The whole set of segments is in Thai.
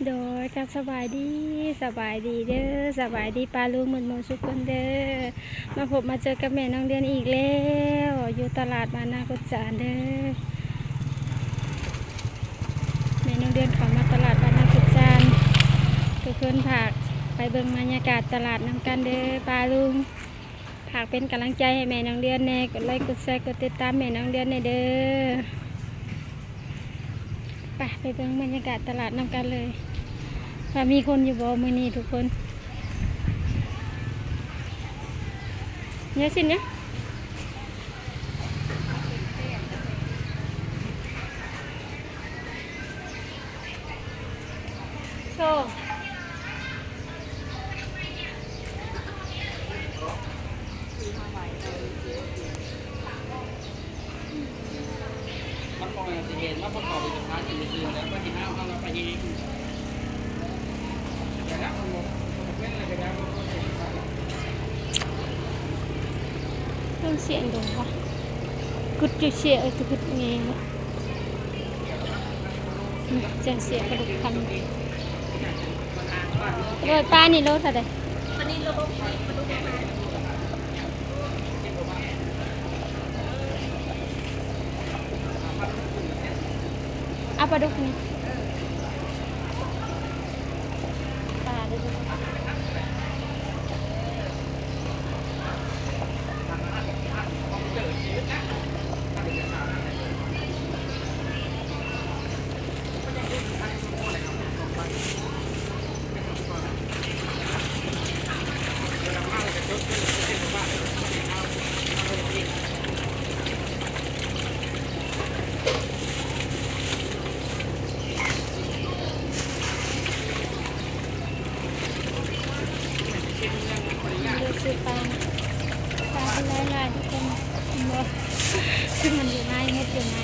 โดยกับสบายดีเด้อสบายดีปลาลูกหมดหมดทุกคนเด้อมาพบมาเจอกับแม่น้องเดือนอีกแล้วอยู่ตลาดบ้านนากุจจานเด้อแม่น้องเดือนเข้ามาตลาดบ้านนากุจจานทุกคนผักไปเบิ่งบรรยากาศตลาดนำกันเด้อปลาลุงผักเป็นกำลังใจให้แม่น้องเดือนแน่กดไลค์กดแชร์กดติดตามแม่น้องเดือนแน่เด้อไปเบิ่งบรรยากาศตลาดนำกันเลยว่ามีคนอยู่บ่มื้อนี้ทุกคนเนี่ยสิเนี่ยโชว์มันมองอย่างที่เห็นว่าประกอบเป็นพาร์ทอื่นๆแล้วก็ที่ห้าวเข้ามาไปยิงแต่ละมันเล่นอะไรกันแล้วต้องเสียงดูวะกุดจุเสียกุดไงจะเสียกระดูกพันโรยป้านี่โลเท่าไหร่เอาปลาดุกนี่ปลาดุกซื้อปลาที่ลายทุกคนบ่ซึ่งมันอยู่ในเม็ดอยู่ใน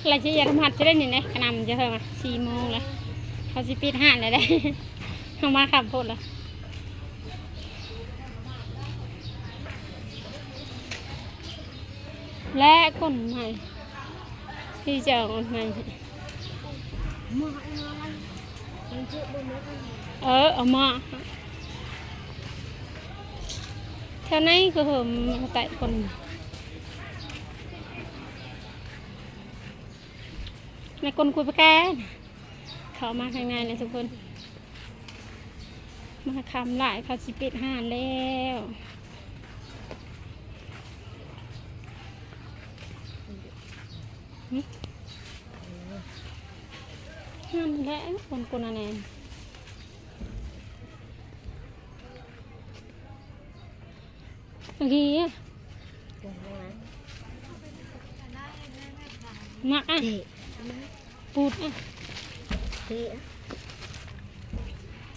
เราจะอยากทำหัดจะได้หนึ่งนะขนำจะเพิ่มมา4 โมงเลยเขาจะปิดห้างเลยได้เขามาขับพดเลยและคนใหม่ที่จะคนใหม่เอามาเท่านั้นก็เหิมแต่คนในคนคุยประแกเขามาข้างในเลยทุกคนมาคำหลายเขาสิปิดห้างแล้วห้างแล้วคนอะไร โอเคอะมักอ่ะปูดอ่ะ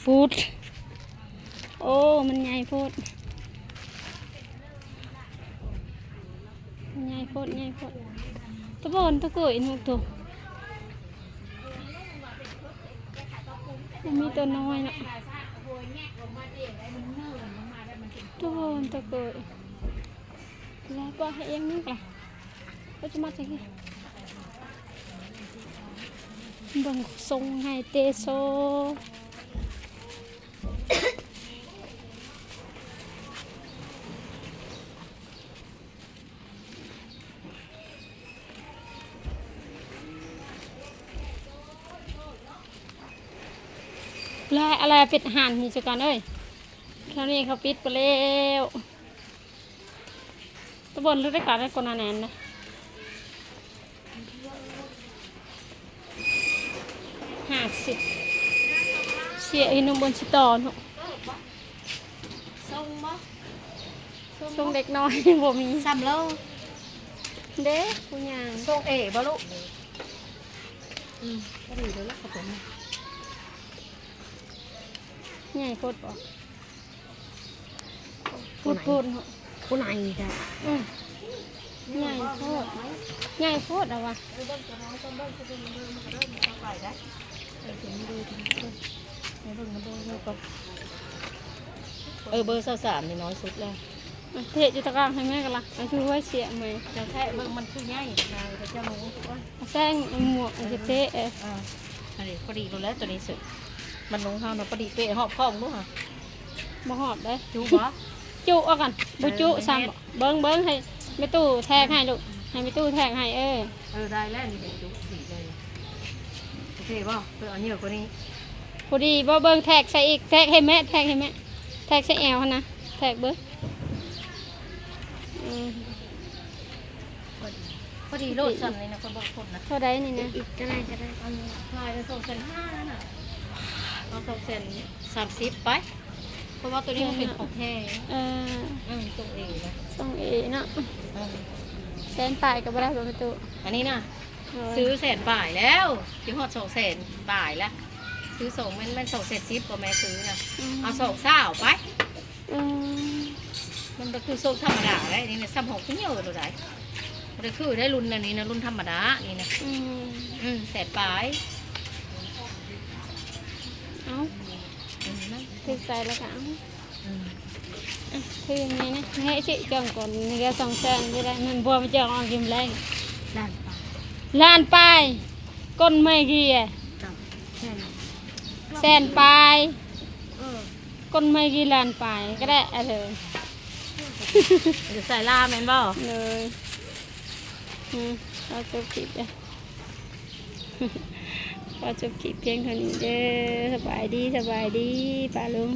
ปูดโอ้มันใหญ่โพดใหญ่โพดใหญ่โพดตะบอนตะกุยนุกตัวมันมีตัวน้อยนะตะบอนตะกุยแล้วก็ให้เองนึกล่ะก็จะมาจากนี้บังทรงให้เตโซแล้วอะไรปิดห่านนี่จักก่อนเอ้ยคราวนี้เขาปิดไปแล้วตะบนรู้ได้ก่อนได้คนแนนนะ50เสียอีนุ่มบนชิตอนส่งเด็กน้อยบ่มี 3 โล เด้ผู้ยาง ส่งเอ๋บ่ลูกก็ดีแล้วล่ะครับผม ใหญ่โคตรบ่พูดเหรอ ผู้ไหนจ้ะ ใหญ่โคตรใหญ่โคตรเอาวะ เบอร์23นี่น้อยสุดแล้ว เทจุตะกร้างให้แม่กันละเอาช่วยเสียไหม จะแค่เบิ่งมันคือง่ายนางเขาจะมองว่า เอาแซงหมวกเอาเทะ อันนี้พอดีแล้วตัวนี้สุดมันลงห้าวนะพอดีเป๊ะหอบข้อมรู้ฮะ บ่หอบได้ จูบ่ จุเอากันบ่จุซ้ำเบิ้งให้ไม่ตู้แทกให้ลูกให้ไม่ตู้แทกให้ได้แล้วนี่เป็นจูสีเลยโอเคป่ะเพื่อเอาเยอะกว่านี้ พอดีบ่เบิ้งแทกใส่อีกแทกให้แม่แทกให้แม่แทกใส่แอวนะแทกเบิ้ง พอดีโลดสั่นเลยนะคนบางคนนะ เท่าใดนี่นะ อีกก็ได้อันนี้ลายเป็น2,500นั่นน่ะเอา2,30ไปเพราะว่าตัวนี้มันเป็นของแท้ ตรงเองนะ ส่งเอเนาะแสนปลายก็บ่ได้บ่ประตู อันนี้นะซื้อ100,000บ่ายแล้วยี่ห้อ200,000บ่ายแล้วซื้อส่งมัน210ก็แม่ซื้อนะเอา2,000ไป มันก็คือโซกธรรมดาได้นี่นะ36ที่เยอะเลยได้มันคือได้รุ่นอันนี้นะรุ่นธรรมดานี่นะ100,000ปลาย เอาถือใส่แล้วก็เอาถืออย่างนี้นะให้ชิจังก่อนนี่ก็2แสนจะได้มันบัวมันจะออกกิมแรง ด้านปลาย ล้านปลายก้นไม่กี่ กับแสนปลายก้นไม่กี่ล้านปลายก็ได้อะไร จะใส่ลาแม่นบ่ เลยเราจบคลิปเลยเราจบคลิปเพียงเท่านี้เด้อสบายดีป้าลุง